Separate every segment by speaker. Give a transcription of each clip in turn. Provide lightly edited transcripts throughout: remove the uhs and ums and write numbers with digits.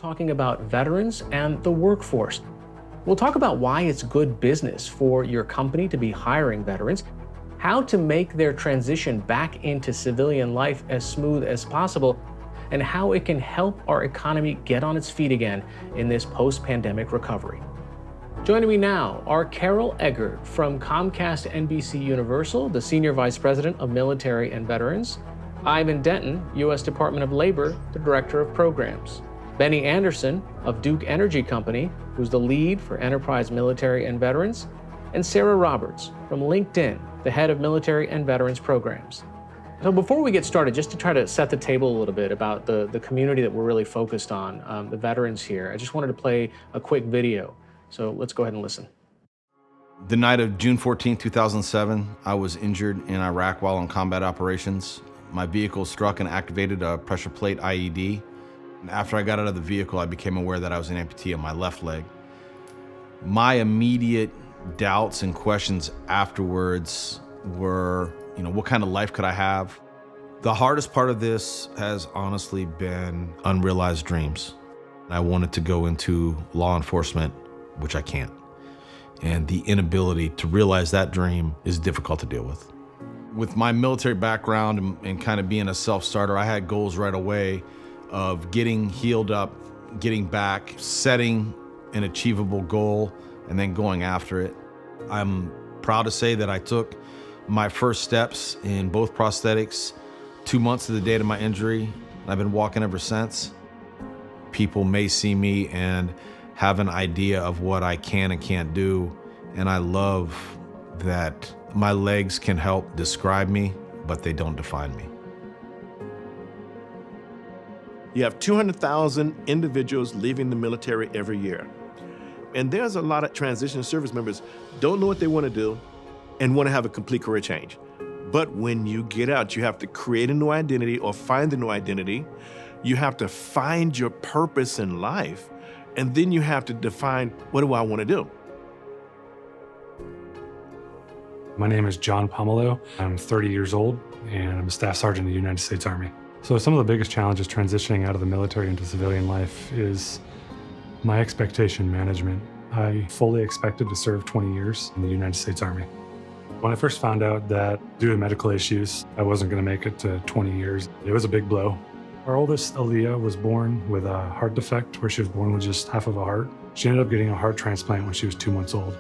Speaker 1: talking about veterans and the workforce. We'll talk about why it's good business for your company to be hiring veterans, how to make their transition back into civilian life as smooth as possible, and how it can help our economy get on its feet again in this post-pandemic recovery. Joining me now are Carol Eggert from Comcast NBCUniversal, the Senior Vice President of Military and Veterans, Ivan Denton, U.S. Department of Labor, the Director of Programs, Bennie Anderson of Duke Energy Company, who's the lead for Enterprise Military and Veterans, and Sarah Roberts from LinkedIn, the Head of Military and Veterans Programs. So before we get started, just to try to set the table a little bit about the community that we're really focused on, the veterans here, I just wanted to play a quick video. So let's go ahead and listen.
Speaker 2: The night of June 14, 2007, I was injured in Iraq while on combat operations. My vehicle struck and activated a pressure plate IED. And after I got out of the vehicle, I became aware that I was an amputee on my left leg. My immediate doubts and questions afterwards were, what kind of life could I have? The hardest part of this has honestly been unrealized dreams. I wanted to go into law enforcement, which I can't. And the inability to realize that dream is difficult to deal with. With my military background and kind of being a self-starter, I had goals right away of getting healed up, getting back, setting an achievable goal, and then going after it. I'm proud to say that I took my first steps in both prosthetics 2 months to the date of my injury. I've been walking ever since. People may see me and have an idea of what I can and can't do, and I love that my legs can help describe me, but they don't define me.
Speaker 3: You have 200,000 individuals leaving the military every year. And there's a lot of transition service members don't know what they want to do and want to have a complete career change. But when you get out, you have to create a new identity or find a new identity. You have to find your purpose in life. And then you have to define, what do I want to do?
Speaker 4: My name is John Pomelo. I'm 30 years old, and I'm a Staff Sergeant in the United States Army. So some of the biggest challenges transitioning out of the military into civilian life is my expectation management. I fully expected to serve 20 years in the United States Army. When I first found out that due to medical issues, I wasn't going to make it to 20 years, it was a big blow. Our oldest, Aaliyah, was born with a heart defect where she was born with just half of a heart. She ended up getting a heart transplant when she was 2 months old.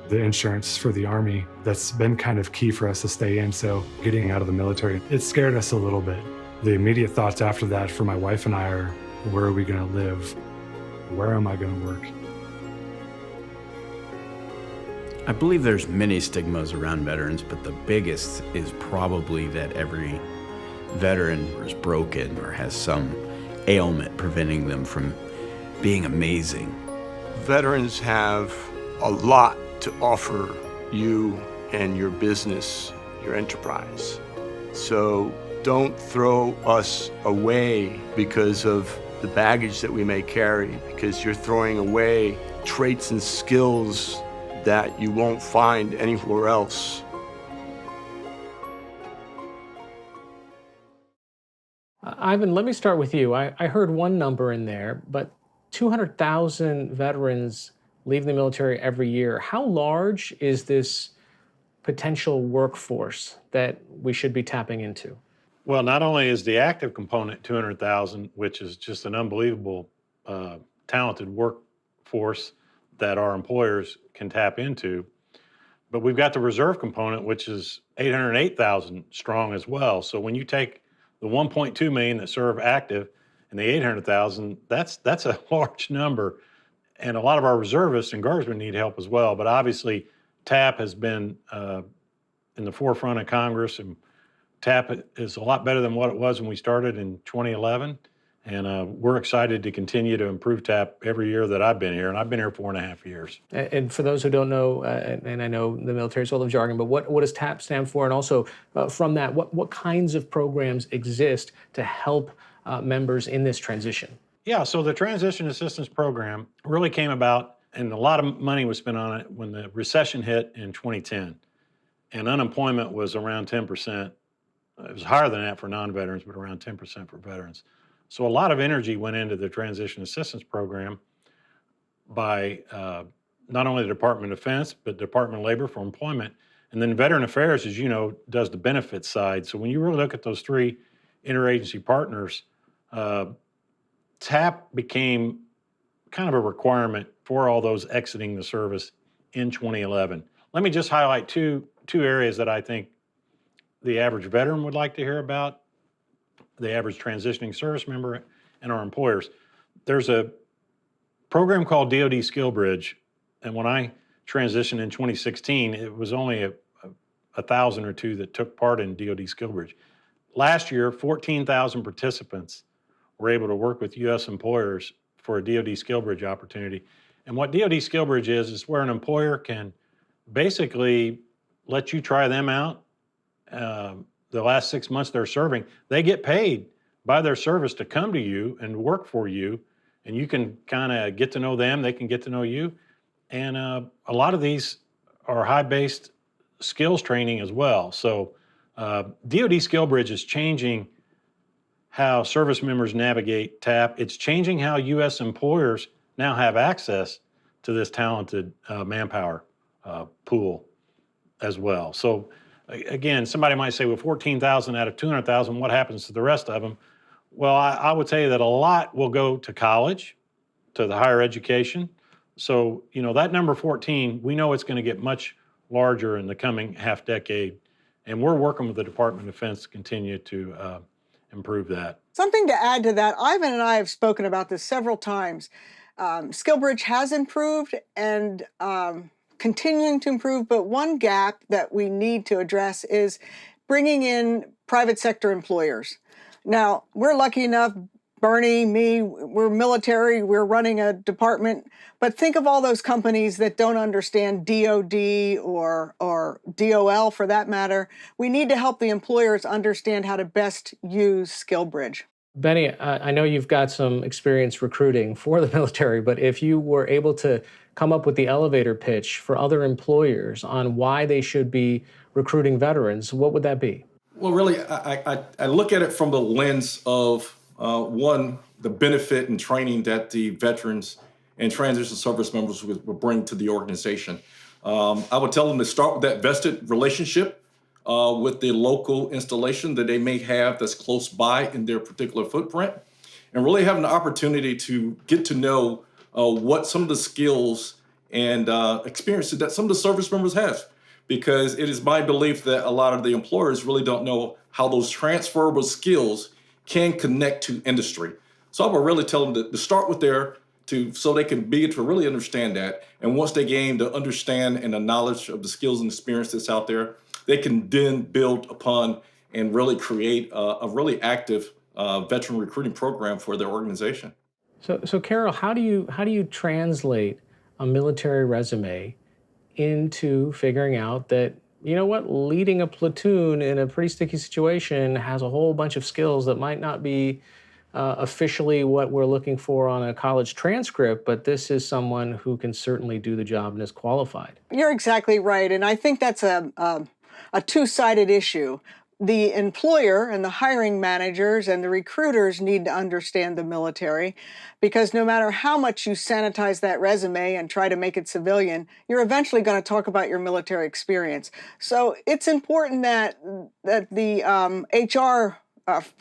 Speaker 4: The insurance for the Army, that's been kind of key for us to stay in, so getting out of the military, it scared us a little bit. The immediate thoughts after that for my wife and I are, where are we going to live? Where am I going to work?
Speaker 5: I believe there's many stigmas around veterans, but the biggest is probably that every veteran is broken or has some ailment preventing them from being amazing.
Speaker 6: Veterans have a lot to offer you and your business, your enterprise. So don't throw us away because of the baggage that we may carry, because you're throwing away traits and skills that you won't find anywhere else.
Speaker 1: Ivan, let me start with you. I heard one number in there, but 200,000 veterans leave the military every year. How large is this potential workforce that we should be tapping into?
Speaker 7: Well, not only is the active component 200,000, which is just an unbelievable, talented workforce that our employers can tap into, but we've got the reserve component, which is 808,000 strong as well. So when you take the 1.2 million that serve active and the 800,000, that's a large number. And a lot of our reservists and guardsmen need help as well. But obviously, TAP has been in the forefront of Congress, and TAP is a lot better than what it was when we started in 2011. And we're excited to continue to improve TAP every year that I've been here, and I've been here 4.5 years.
Speaker 1: And for those who don't know, and I know the military is full of jargon, but what does TAP stand for? And also from that, what kinds of programs exist to help members in this transition?
Speaker 7: Yeah, so the Transition Assistance Program really came about, and a lot of money was spent on it when the recession hit in 2010. And unemployment was around 10%. It was higher than that for non-veterans, but around 10% for veterans. So a lot of energy went into the transition assistance program by not only the Department of Defense, but Department of Labor for Employment. And then Veteran Affairs, as you know, does the benefits side. So when you really look at those three interagency partners, TAP became kind of a requirement for all those exiting the service in 2011. Let me just highlight two areas that I think the average veteran would like to hear about, the average transitioning service member, and our employers. There's a program called DoD Skill Bridge, and when I transitioned in 2016, it was only a 1,000 or two that took part in DoD Skill Bridge. Last year, 14,000 participants were able to work with U.S. employers for a DoD Skill Bridge opportunity. And what DoD Skill Bridge is where an employer can basically let you try them out. The last 6 months they're serving, they get paid by their service to come to you and work for you, and you can kind of get to know them, they can get to know you. And a lot of these are high-based skills training as well. So DoD Skill Bridge is changing how service members navigate TAP. It's changing how U.S. employers now have access to this talented manpower pool as well. So again, somebody might say, well, 14,000 out of 200,000, what happens to the rest of them? Well, I would tell you that a lot will go to college, to the higher education. So, that number 14, we know it's going to get much larger in the coming half decade. And we're working with the Department of Defense to continue to improve that.
Speaker 8: Something to add to that, Ivan and I have spoken about this several times. SkillBridge has improved and continuing to improve, but one gap that we need to address is bringing in private sector employers. Now, we're lucky enough, Bernie, me, we're military, we're running a department, but think of all those companies that don't understand DOD or DOL for that matter. We need to help the employers understand how to best use SkillBridge.
Speaker 1: Bennie, I know you've got some experience recruiting for the military, but if you were able to come up with the elevator pitch for other employers on why they should be recruiting veterans, what would that be?
Speaker 9: Well, really, I look at it from the lens of, one, the benefit and training that the veterans and transition service members will bring to the organization. I would tell them to start with that vested relationship with the local installation that they may have that's close by in their particular footprint, and really having the opportunity to get to know what some of the skills and experiences that some of the service members have. Because it is my belief that a lot of the employers really don't know how those transferable skills can connect to industry. So I would really tell them to start with so they can begin to really understand that. And once they gain the understand and the knowledge of the skills and experience that's out there, they can then build upon and really create a really active veteran recruiting program for their organization.
Speaker 1: So Carol, how do you translate a military resume into figuring out that, leading a platoon in a pretty sticky situation has a whole bunch of skills that might not be officially what we're looking for on a college transcript, but this is someone who can certainly do the job and is qualified?
Speaker 8: You're exactly right, and I think that's a two-sided issue. The employer and the hiring managers and the recruiters need to understand the military, because no matter how much you sanitize that resume and try to make it civilian, you're eventually going to talk about your military experience. So it's important that the HR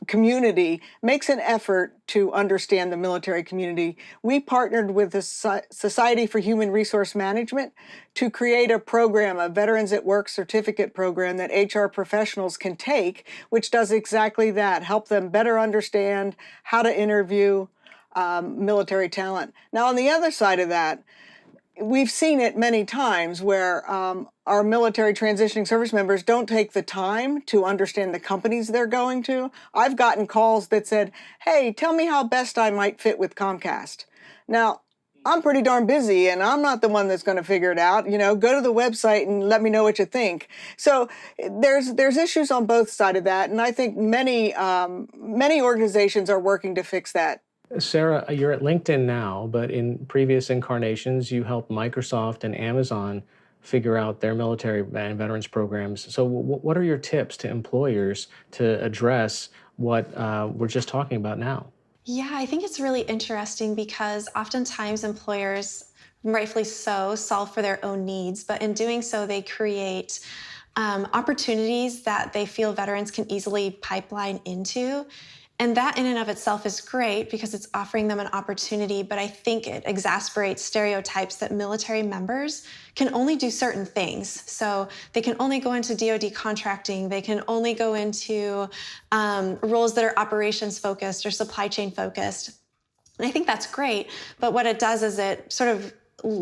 Speaker 8: community makes an effort to understand the military community. We partnered with the Society for Human Resource Management to create a program, a Veterans at Work certificate program that HR professionals can take, which does exactly that, help them better understand how to interview military talent. Now, on the other side of that, we've seen it many times where our military transitioning service members don't take the time to understand the companies they're going to. I've gotten calls that said, hey, tell me how best I might fit with Comcast. Now, I'm pretty darn busy and I'm not the one that's going to figure it out. Go to the website and let me know what you think. So there's issues on both sides of that. And I think many organizations are working to fix that.
Speaker 1: Sarah, you're at LinkedIn now, but in previous incarnations, you helped Microsoft and Amazon figure out their military and veterans programs. So what are your tips to employers to address what we're just talking about now?
Speaker 10: Yeah, I think it's really interesting because oftentimes employers, rightfully so, solve for their own needs, but in doing so, they create opportunities that they feel veterans can easily pipeline into. And that in and of itself is great because it's offering them an opportunity, but I think it exasperates stereotypes that military members can only do certain things. So they can only go into DoD contracting, they can only go into roles that are operations focused or supply chain focused. And I think that's great, but what it does is it sort of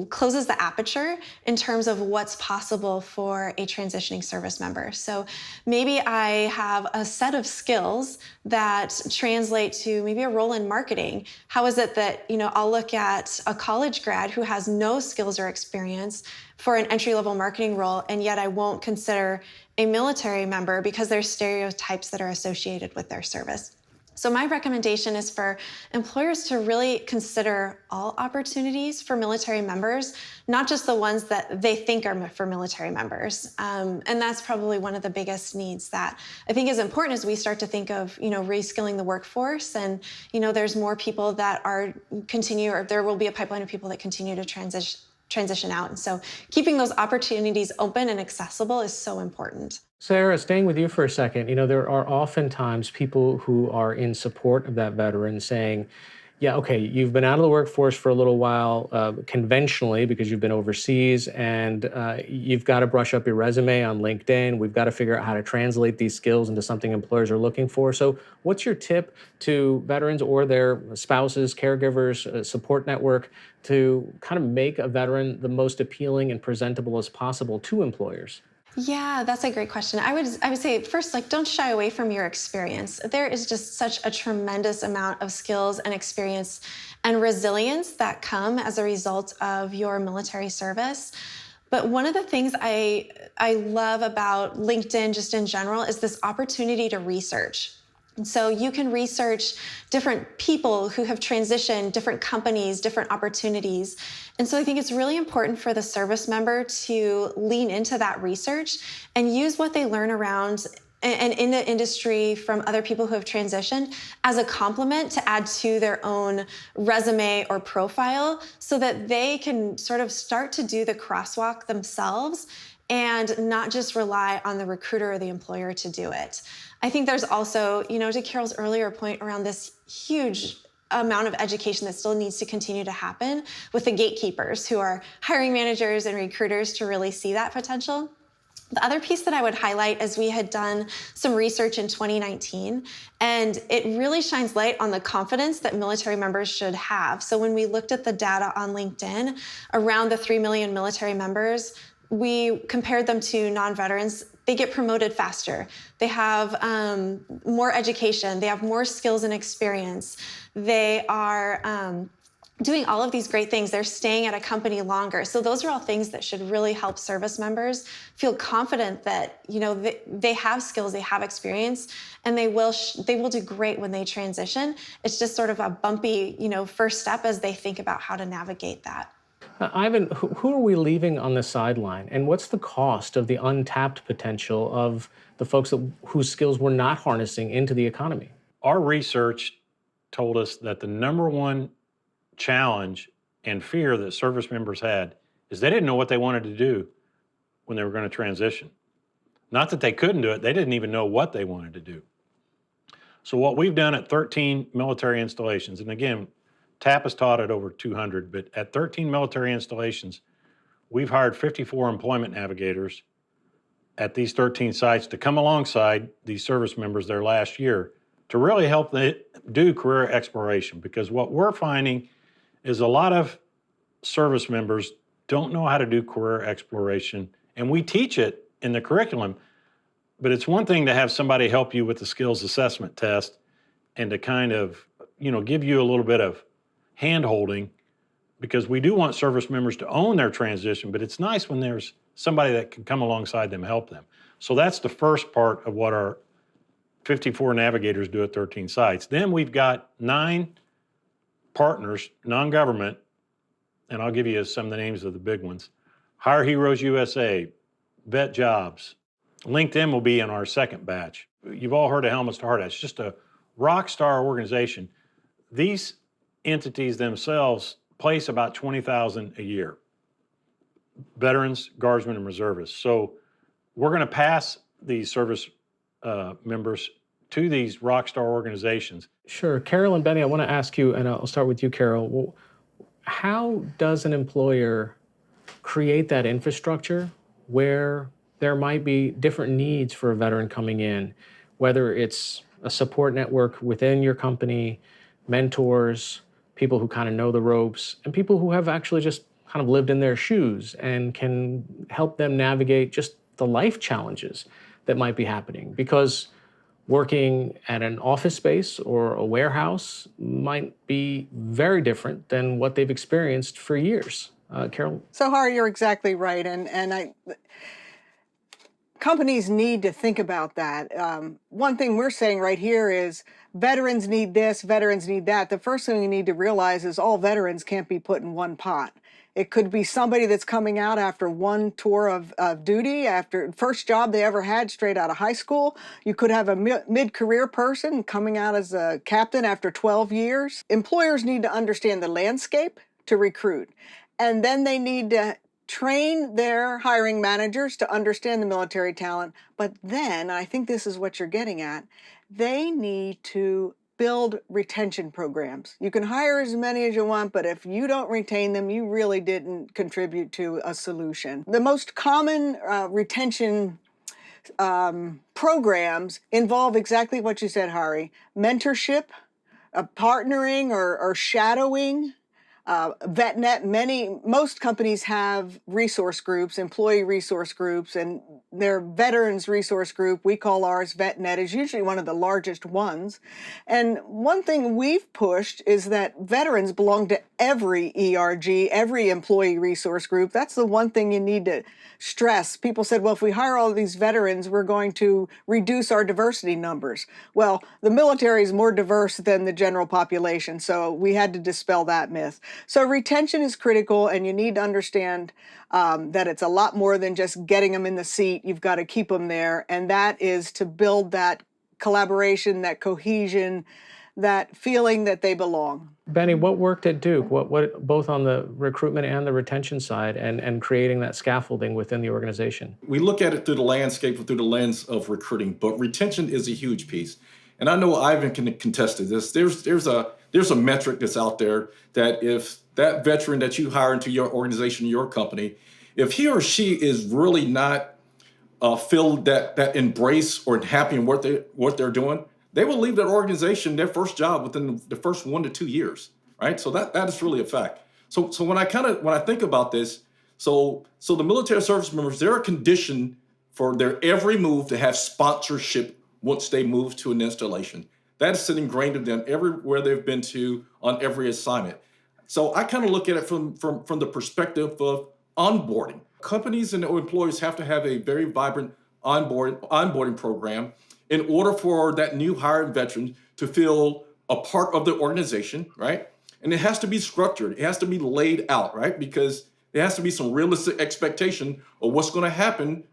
Speaker 10: closes the aperture in terms of what's possible for a transitioning service member. So maybe I have a set of skills that translate to maybe a role in marketing. How is it that, I'll look at a college grad who has no skills or experience for an entry-level marketing role, and yet I won't consider a military member because there's stereotypes that are associated with their service. So my recommendation is for employers to really consider all opportunities for military members, not just the ones that they think are for military members. And that's probably one of the biggest needs that I think is important as we start to think of, reskilling the workforce. And, there's more people that there will be a pipeline of people that continue to transition out. And so keeping those opportunities open and accessible is so important.
Speaker 1: Sarah, staying with you for a second, there are oftentimes people who are in support of that veteran saying, yeah, okay, you've been out of the workforce for a little while conventionally because you've been overseas, and you've got to brush up your resume on LinkedIn. We've got to figure out how to translate these skills into something employers are looking for. So what's your tip to veterans or their spouses, caregivers, support network to kind of make a veteran the most appealing and presentable as possible to employers?
Speaker 10: Yeah, that's a great question. I would say first, don't shy away from your experience. There is just such a tremendous amount of skills and experience and resilience that come as a result of your military service. But one of the things I love about LinkedIn just in general is this opportunity to research. So you can research different people who have transitioned, different companies, different opportunities. And so I think it's really important for the service member to lean into that research and use what they learn around and in the industry from other people who have transitioned as a complement to add to their own resume or profile so that they can sort of start to do the crosswalk themselves and not just rely on the recruiter or the employer to do it. I think there's also, to Carol's earlier point around this huge amount of education that still needs to continue to happen with the gatekeepers who are hiring managers and recruiters to really see that potential. The other piece that I would highlight is we had done some research in 2019, and it really shines light on the confidence that military members should have. So when we looked at the data on LinkedIn around the 3 million military members, we compared them to non-veterans. They get promoted faster. They have more education. They have more skills and experience. They are doing all of these great things. They're staying at a company longer. So those are all things that should really help service members feel confident that they have skills, they have experience, and they will do great when they transition. It's just sort of a bumpy first step as they think about how to navigate that.
Speaker 1: Ivan, who are we leaving on the sideline, and what's the cost of the untapped potential of the folks whose skills we're not harnessing into the economy?
Speaker 7: Our research told us that the number one challenge and fear that service members had is they didn't know what they wanted to do when they were going to transition. Not that they couldn't do it, they didn't even know what they wanted to do. So what we've done at 13 military installations, and again, TAP has taught at over 200, but at 13 military installations, we've hired 54 employment navigators at these 13 sites to come alongside these service members their last year to really help them do career exploration. Because what we're finding is a lot of service members don't know how to do career exploration, and we teach it in the curriculum, but it's one thing to have somebody help you with the skills assessment test and to kind of, give you a little bit of hand-holding, because we do want service members to own their transition, but it's nice when there's somebody that can come alongside them and help them. So that's the first part of what our 54 navigators do at 13 sites. Then we've got 9 partners, non-government, and I'll give you some of the names of the big ones. Hire Heroes USA, Vet Jobs. LinkedIn will be in our second batch. You've all heard of Helmets to Hard Hats. It's just a rock star organization these entities themselves place about 20,000 a year, veterans, guardsmen, and reservists. So we're going to pass these service members to these rock star organizations.
Speaker 1: Sure. Carol and Bennie, I want to ask you, and I'll start with you, Carol. Well, how does an employer create that infrastructure where there might be different needs for a veteran coming in, whether it's a support network within your company, mentors, people who kind of know the ropes, and people who have actually just kind of lived in their shoes and can help them navigate just the life challenges that might be happening? Because working at an office space or a warehouse might be very different than what they've experienced for years. Carol?
Speaker 8: So, Hari, you're exactly right. Companies need to think about that. One thing we're saying right here is veterans need this, veterans need that. The first thing you need to realize is all veterans can't be put in one pot. It could be somebody that's coming out after one tour of duty, after first job they ever had straight out of high school. You could have a mid-career person coming out as a captain after 12 years. Employers need to understand the landscape to recruit. And then they need to train their hiring managers to understand the military talent. But then, I think this is what you're getting at, they need to build retention programs. You can hire as many as you want, but if you don't retain them, you really didn't contribute to a solution. The most common retention programs involve exactly what you said, Hari: mentorship, partnering or shadowing. VetNet, most companies have resource groups, employee resource groups, and their veterans resource group, we call ours VetNet, is usually one of the largest ones. And one thing we've pushed is that veterans belong to every ERG, every employee resource group. That's the one thing you need to stress. People said, well, if we hire all of these veterans, we're going to reduce our diversity numbers. Well, the military is more diverse than the general population, so we had to dispel that myth. So retention is critical, and you need to understand that it's a lot more than just getting them in the seat. You've got to keep them there, and that is to build that collaboration, that cohesion, that feeling that they belong.
Speaker 1: Bennie, what worked at Duke? What both on the recruitment and the retention side, and creating that scaffolding within the organization?
Speaker 9: We look at it through the landscape, through the lens of recruiting, but retention is a huge piece. And I know Ivan can contest to this. There's a metric that's out there that if that veteran that you hire into your organization, your company, if he or she is really not feel that embrace or happy in what they're doing, they will leave that organization, their first job, within the first 1 to 2 years, right? So that is really a fact. So when I think about this, so the military service members, they're conditioned for their every move to have sponsorship once they move to an installation. That is ingrained in them everywhere they've been to on every assignment. So I kind of look at it from the perspective of onboarding. Companies and employers have to have a very vibrant onboarding program in order for that new hired veteran to feel a part of the organization, right? And it has to be structured. It has to be laid out, right? Because there has to be some realistic expectation of what's going to happen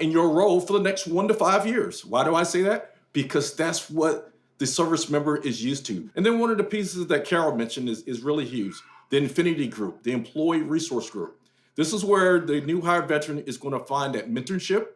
Speaker 9: in your role for the next 1 to 5 years. Why do I say that? Because that's what the service member is used to. And then one of the pieces that Carol mentioned is really huge. The Infinity Group, the Employee Resource Group. This is where the new hired veteran is going to find that mentorship.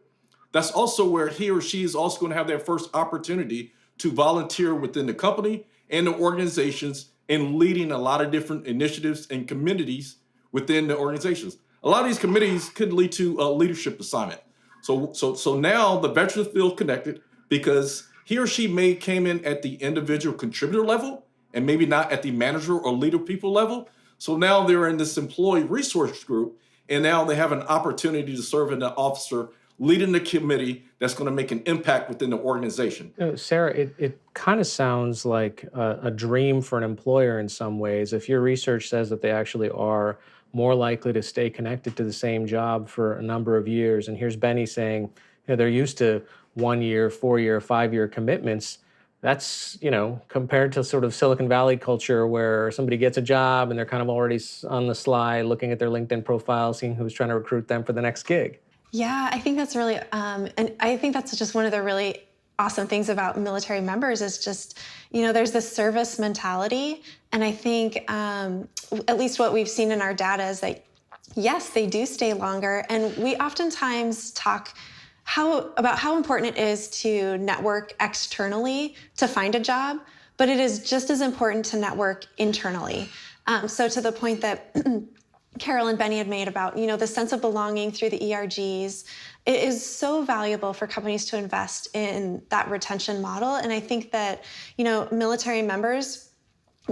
Speaker 9: That's also where he or she is also going to have their first opportunity to volunteer within the company and the organizations and leading a lot of different initiatives and committees within the organizations. A lot of these committees could lead to a leadership assignment. So now the veterans feel connected because he or she came in at the individual contributor level and maybe not at the manager or leader people level. So now they're in this employee resource group, and now they have an opportunity to serve in an officer leading the committee that's going to make an impact within the organization.
Speaker 1: Sarah, it kind of sounds like a dream for an employer in some ways. If your research says that they actually are more likely to stay connected to the same job for a number of years, and here's Bennie saying, they're used to 1 year, 4 year, 5 year commitments. That's, compared to sort of Silicon Valley culture where somebody gets a job and they're kind of already on the sly looking at their LinkedIn profile, seeing who's trying to recruit them for the next gig.
Speaker 10: Yeah, I think that's really, and I think that's just one of the really awesome things about military members is just, there's this service mentality. And I think at least what we've seen in our data is that, yes, they do stay longer. And we oftentimes talk about how important it is to network externally to find a job, but it is just as important to network internally. So to the point that Carol and Bennie had made about, the sense of belonging through the ERGs, it is so valuable for companies to invest in that retention model. And I think that, military members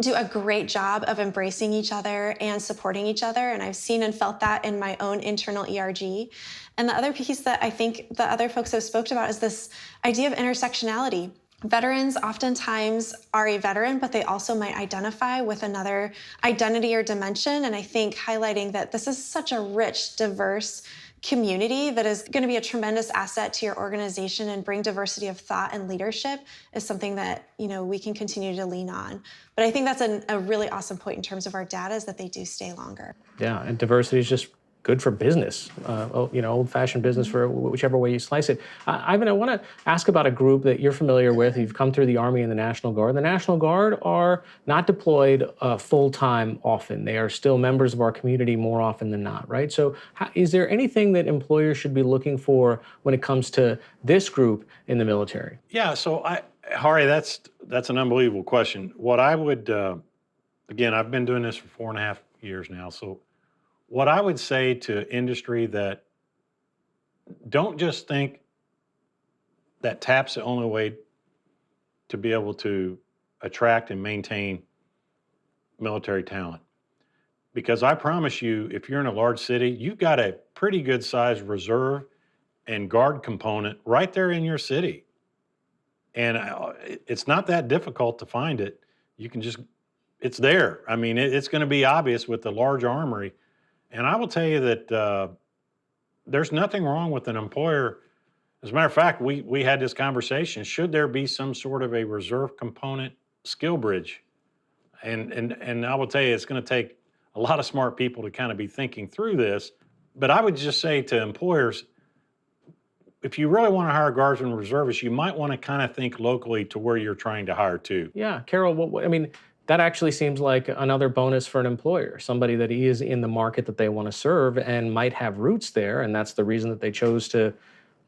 Speaker 10: do a great job of embracing each other and supporting each other. And I've seen and felt that in my own internal ERG. And the other piece that I think the other folks have spoke about is this idea of intersectionality. Veterans oftentimes are a veteran, but they also might identify with another identity or dimension. And I think highlighting that this is such a rich, diverse community that is going to be a tremendous asset to your organization and bring diversity of thought and leadership is something that, we can continue to lean on. But I think that's a really awesome point in terms of our data is that they do stay longer.
Speaker 1: Yeah, and diversity is just good for business, old-fashioned business for whichever way you slice it. Ivan, I want to ask about a group that you're familiar with. You've come through the Army and the National Guard. The National Guard are not deployed full-time often. They are still members of our community more often than not, right? So is there anything that employers should be looking for when it comes to this group in the military?
Speaker 7: Yeah, so Hari, that's an unbelievable question. What I would, again, I've been doing this for 4.5 years now, so what I would say to industry that don't just think that TAP's the only way to be able to attract and maintain military talent. Because I promise you, if you're in a large city, you've got a pretty good sized reserve and guard component right there in your city. And it's not that difficult to find it. You can just, it's there. I mean, it's going to be obvious with the large armory. And I will tell you that there's nothing wrong with an employer. As a matter of fact, we had this conversation. Should there be some sort of a reserve component skill bridge? And I will tell you, it's going to take a lot of smart people to kind of be thinking through this. But I would just say to employers, if you really want to hire guards and reservists, you might want to kind of think locally to where you're trying to hire to.
Speaker 1: Yeah, Carol, that actually seems like another bonus for an employer, somebody that is in the market that they want to serve and might have roots there, and that's the reason that they chose to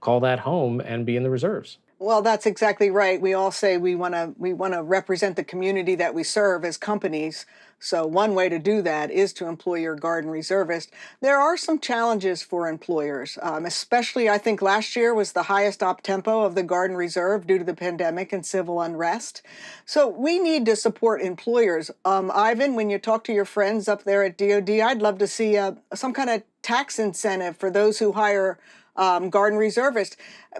Speaker 1: call that home and be in the reserves.
Speaker 8: Well, that's exactly right. We all say we want to represent the community that we serve as companies. So one way to do that is to employ your guard and reservist. There are some challenges for employers, especially I think last year was the highest op tempo of the Guard and Reserve due to the pandemic and civil unrest. So we need to support employers. Ivan, when you talk to your friends up there at DOD, I'd love to see some kind of tax incentive for those who hire guard and reservists.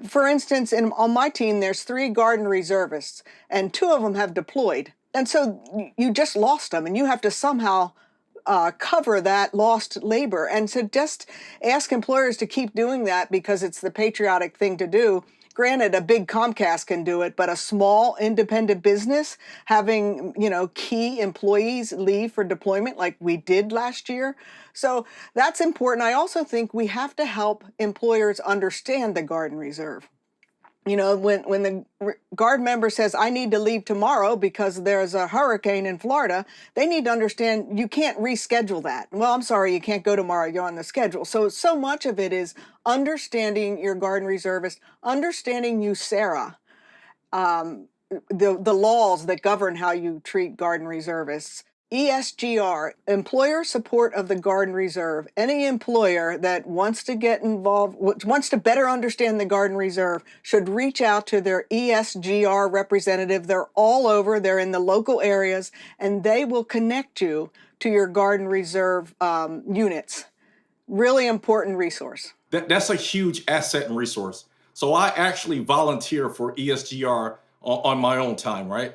Speaker 8: For instance, on my team, there's 3 guard and reservists, and 2 of them have deployed. And so you just lost them, and you have to somehow cover that lost labor. And so just ask employers to keep doing that because it's the patriotic thing to do. Granted, a big Comcast can do it, but a small independent business having, key employees leave for deployment like we did last year. So that's important. I also think we have to help employers understand the Guard and Reserve. When the Guard member says, I need to leave tomorrow because there's a hurricane in Florida, they need to understand you can't reschedule that. Well, I'm sorry, you can't go tomorrow, you're on the schedule. So much of it is understanding your Guard and Reservist, understanding USERRA, the laws that govern how you treat Guard and Reservists. ESGR, employer support of the Guard and Reserve. Any employer that wants to get involved, wants to better understand the Guard and Reserve, should reach out to their ESGR representative. They're all over, they're in the local areas, and they will connect you to your Guard and Reserve units. Really important resource.
Speaker 9: That's a huge asset and resource. So I actually volunteer for ESGR on my own time, right?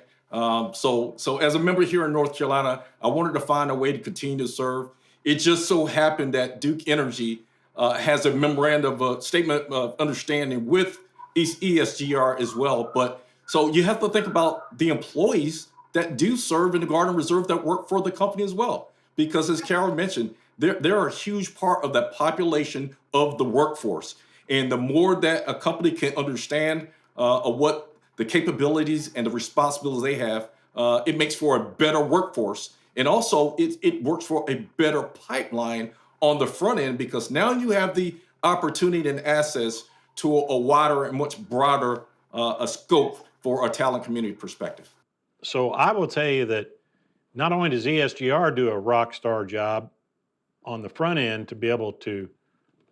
Speaker 9: So as a member here in North Carolina, I wanted to find a way to continue to serve. It just so happened that Duke Energy has a memorandum of a statement of understanding with ESGR as well. But so you have to think about the employees that do serve in the Guard and Reserve that work for the company as well. Because as Carol mentioned, they're a huge part of that population of the workforce. And the more that a company can understand of what the capabilities and the responsibilities they have, it makes for a better workforce. And also it works for a better pipeline on the front end, because now you have the opportunity and access to a wider and much broader a scope for a talent community perspective.
Speaker 7: So I will tell you that not only does ESGR do a rock star job on the front end to be able to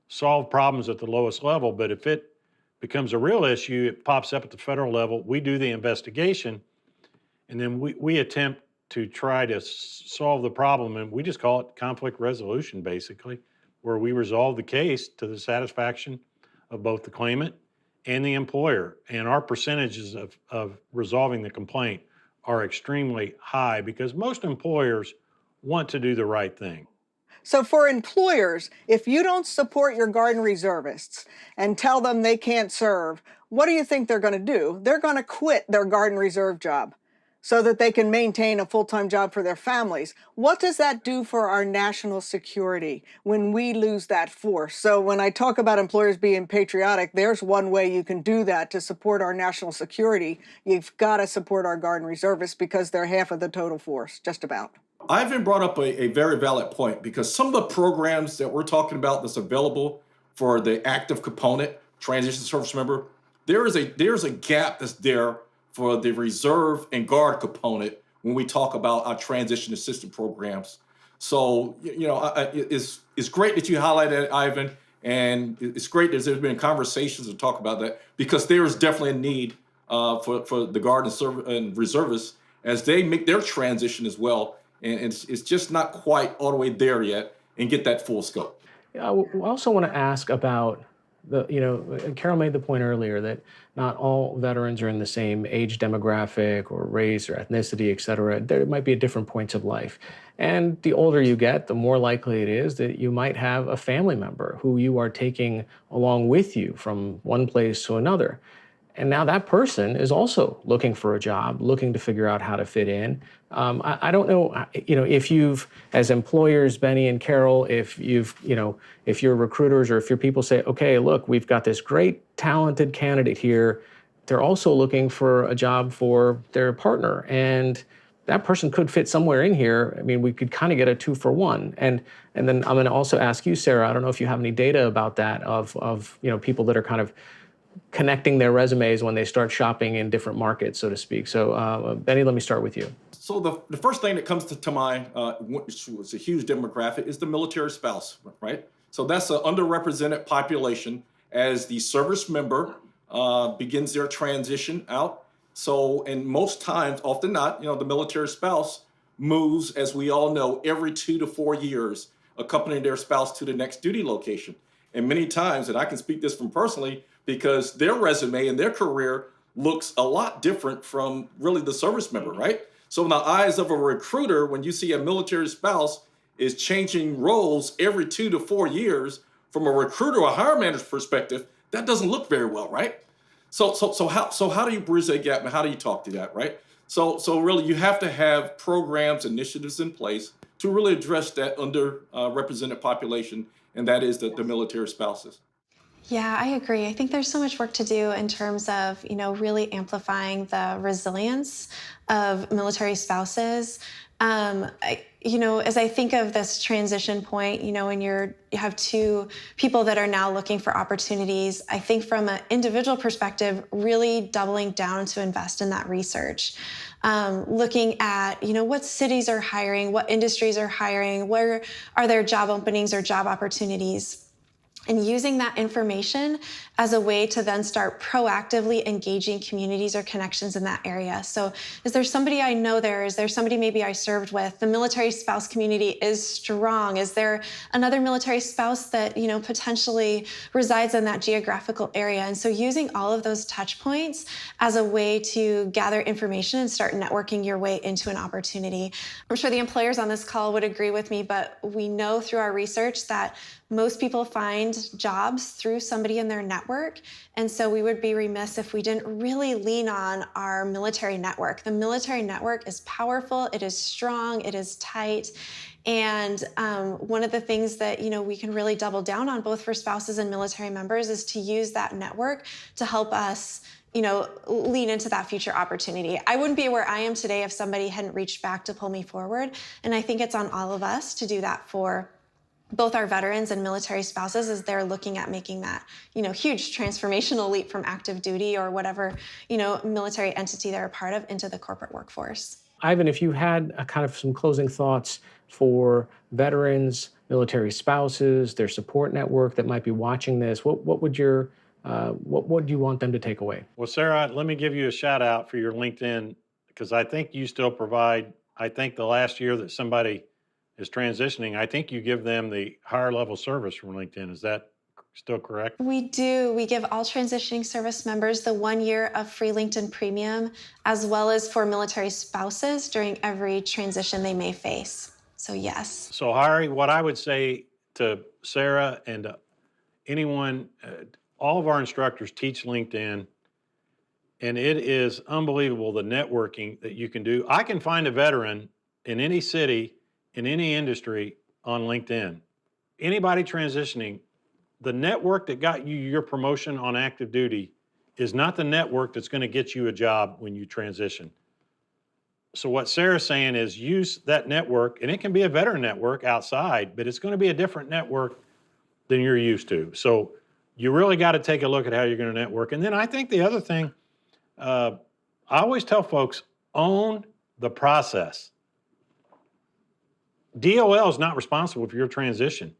Speaker 7: solve problems at the lowest level, but if it becomes a real issue, it pops up at the federal level. We do the investigation, and then we attempt to try to solve the problem, and we just call it conflict resolution, basically, where we resolve the case to the satisfaction of both the claimant and the employer. And our percentages of resolving the complaint are extremely high because most employers want to do the right thing.
Speaker 8: So for employers, if you don't support your garden reservists and tell them they can't serve, what do you think they're going to do? They're going to quit their garden reserve job so that they can maintain a full-time job for their families. What does that do for our national security when we lose that force? So when I talk about employers being patriotic, there's one way you can do that to support our national security. You've got to support our garden reservists because they're half of the total force, just about.
Speaker 9: Ivan brought up a very valid point, because some of the programs that we're talking about that's available for the active component, transition service member, there's a gap that's there for the reserve and guard component when we talk about our transition assistance programs. So, it's great that you highlighted it, Ivan, and it's great that there's been conversations to talk about that, because there is definitely a need for the guard and reservists as they make their transition as well. And it's just not quite all the way there yet and get that full scope.
Speaker 1: I also want to ask about Carol made the point earlier that not all veterans are in the same age demographic or race or ethnicity, et cetera. There might be at different points of life. And the older you get, the more likely it is that you might have a family member who you are taking along with you from one place to another. And now that person is also looking for a job, looking to figure out how to fit in. I don't know, if you've, as employers, Bennie and Carol, if you're recruiters or if your people say, okay, look, we've got this great talented candidate here. They're also looking for a job for their partner, and that person could fit somewhere in here. I mean, we could kind of get a 2-for-1. And then I'm going to also ask you, Sarah, I don't know if you have any data about that of people that are kind of connecting their resumes when they start shopping in different markets, so to speak. So, Bennie, let me start with you.
Speaker 9: So the first thing that comes to mind, which was a huge demographic, is the military spouse, right? So that's an underrepresented population as the service member begins their transition out. So, and most times, often not, the military spouse moves, as we all know, every 2 to 4 years, accompanying their spouse to the next duty location. And many times, and I can speak this from personally, because their resume and their career looks a lot different from really the service member, right? So in the eyes of a recruiter, when you see a military spouse is changing roles every 2 to 4 years, from a recruiter or a hiring manager's perspective, that doesn't look very well, right? So how do you bridge that gap, and how do you talk to that, right? So really, you have to have programs, initiatives in place to really address that underrepresented population, and that is the military spouses.
Speaker 10: Yeah, I agree. I think there's so much work to do in terms of, really amplifying the resilience of military spouses. As I think of this transition point, when you have two people that are now looking for opportunities, I think from an individual perspective, really doubling down to invest in that research. Looking at, what cities are hiring, what industries are hiring, where are there job openings or job opportunities, and using that information as a way to then start proactively engaging communities or connections in that area. So is there somebody I know there? Is there somebody maybe I served with? The military spouse community is strong. Is there another military spouse that, potentially resides in that geographical area? And so using all of those touch points as a way to gather information and start networking your way into an opportunity. I'm sure the employers on this call would agree with me, but we know through our research that most people find jobs through somebody in their network. And so we would be remiss if we didn't really lean on our military network. The military network is powerful, it is strong, it is tight. And one of the things that we can really double down on, both for spouses and military members, is to use that network to help us lean into that future opportunity. I wouldn't be where I am today if somebody hadn't reached back to pull me forward. And I think it's on all of us to do that for both our veterans and military spouses as they're looking at making that, huge transformational leap from active duty or whatever, military entity they're a part of into the corporate workforce.
Speaker 1: Ivan, if you had a kind of some closing thoughts for veterans, military spouses, their support network that might be watching this, what would your what do you want them to take away?
Speaker 7: Well, Sarah, let me give you a shout out for your LinkedIn, because I think you still provide, I think the last year that somebody is transitioning, I think you give them the higher level service from LinkedIn. Is that still correct?
Speaker 10: We do. We give all transitioning service members the 1 year of free LinkedIn Premium, as well as for military spouses during every transition they may face. So yes.
Speaker 7: So Hari, what I would say to Sarah and anyone, all of our instructors teach LinkedIn, and it is unbelievable the networking that you can do. I can find a veteran in any city, in any industry on LinkedIn. Anybody transitioning, the network that got you your promotion on active duty is not the network that's going to get you a job when you transition. So what Sarah's saying is use that network, and it can be a veteran network outside, but it's going to be a different network than you're used to. So you really got to take a look at how you're going to network. And then I think the other thing, I always tell folks, own the process. DOL is not responsible for your transition.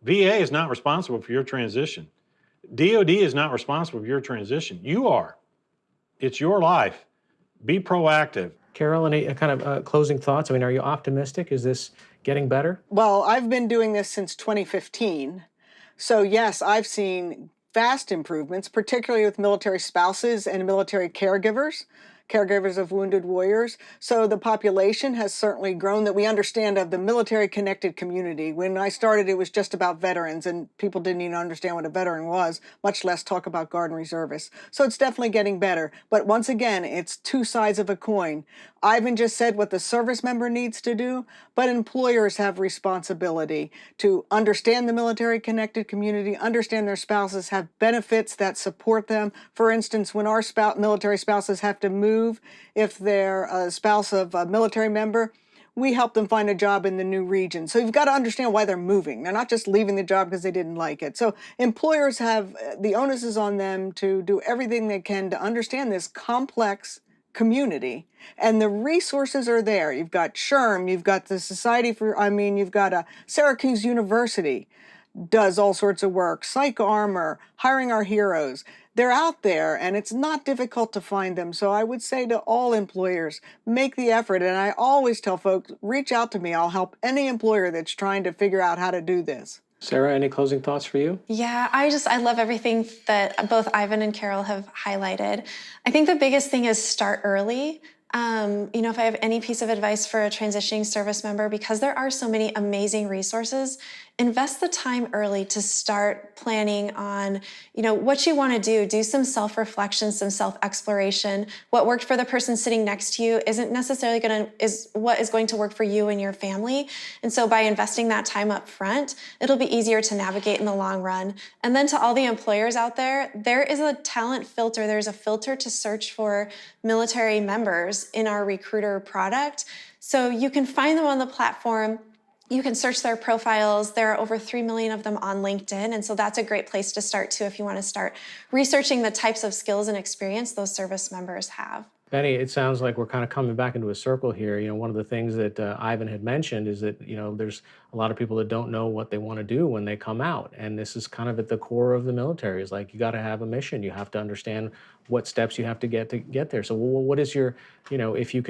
Speaker 7: VA is not responsible for your transition. DOD is not responsible for your transition. You are. It's your life. Be proactive.
Speaker 1: Carol, any kind of closing thoughts? I mean, are you optimistic? Is this getting better?
Speaker 8: Well, I've been doing this since 2015. So yes, I've seen vast improvements, particularly with military spouses and military caregivers of wounded warriors. So the population has certainly grown that we understand of the military connected community. When I started, it was just about veterans, and people didn't even understand what a veteran was, much less talk about Guard and Reservists. So it's definitely getting better. But once again, it's two sides of a coin. Ivan just said what the service member needs to do, but employers have responsibility to understand the military connected community, understand their spouses have benefits that support them. For instance, when our military spouses have to move, if they're a spouse of a military member, we help them find a job in the new region. So you've got to understand why they're moving. They're not just leaving the job because they didn't like it. So employers have, the onus is on them to do everything they can to understand this complex community, and the resources are there. You've got SHRM, you've got the you've got Syracuse University does all sorts of work, Psych Armor, Hiring Our Heroes. They're out there, and it's not difficult to find them. So I would say to all employers, make the effort. And I always tell folks, reach out to me. I'll help any employer that's trying to figure out how to do this.
Speaker 1: Sarah, any closing thoughts for you?
Speaker 10: Yeah, I love everything that both Ivan and Carol have highlighted. I think the biggest thing is start early. If I have any piece of advice for a transitioning service member, because there are so many amazing resources, invest the time early to start planning on, what you want to do. Do some self-reflection, some self-exploration. What worked for the person sitting next to you isn't necessarily what is going to work for you and your family. And so by investing that time up front, it'll be easier to navigate in the long run. And then to all the employers out there, there is a talent filter. There's a filter to search for military members in our recruiter product. So you can find them on the platform. You can search their profiles. There are over 3 million of them on LinkedIn. And so that's a great place to start too if you want to start researching the types of skills and experience those service members have.
Speaker 1: Bennie, it sounds like we're kind of coming back into a circle here. One of the things that Ivan had mentioned is that, there's a lot of people that don't know what they want to do when they come out. And this is kind of at the core of the military. Is like, you got to have a mission. You have to understand what steps you have to get there. So what is your, if you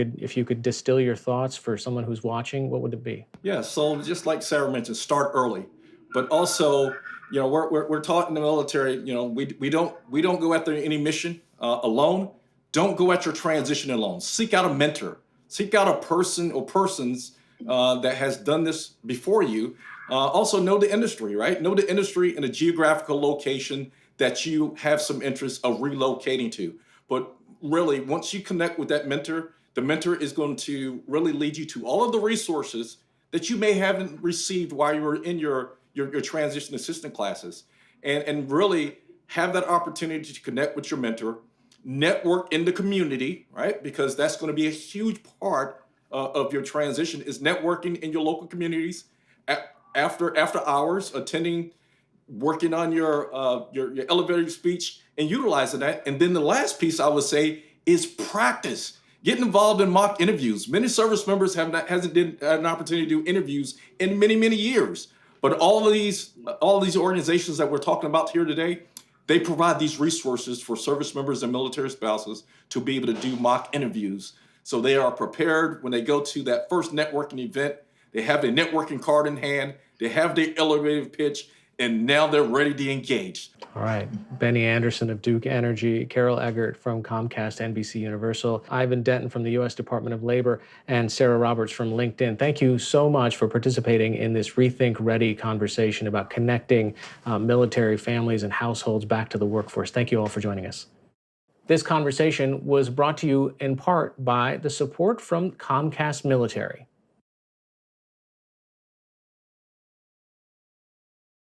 Speaker 1: could distill your thoughts for someone who's watching, what would it be?
Speaker 9: Yeah, so just like Sarah mentioned, start early, but also, we're taught in the military, we don't go after any mission alone. Don't go at your transition alone. Seek out a mentor. Seek out a person or persons that has done this before you. Also know the industry, right? Know the industry and the geographical location that you have some interest of relocating to. But really, once you connect with that mentor, the mentor is going to really lead you to all of the resources that you may haven't received while you were in your transition assistant classes. And really have that opportunity to connect with your mentor. network in the community, right? Because that's going to be a huge part of your transition is networking in your local communities after hours, attending, working on your elevator speech and utilizing that. And then the last piece I would say is practice. Get involved in mock interviews. Many service members hasn't had an opportunity to do interviews in many, many years. But all of these organizations that we're talking about here today, they provide these resources for service members and military spouses to be able to do mock interviews. So they are prepared when they go to that first networking event. They have a networking card in hand. They have their elevator pitch, and now they're ready to engage.
Speaker 1: All right. Bennie Anderson of Duke Energy, Carol Eggert from Comcast, NBCUniversal, Ivan Denton from the U.S. Department of Labor, and Sarah Roberts from LinkedIn. Thank you so much for participating in this Rethink Ready conversation about connecting military families and households back to the workforce. Thank you all for joining us. This conversation was brought to you in part by the support from Comcast Military.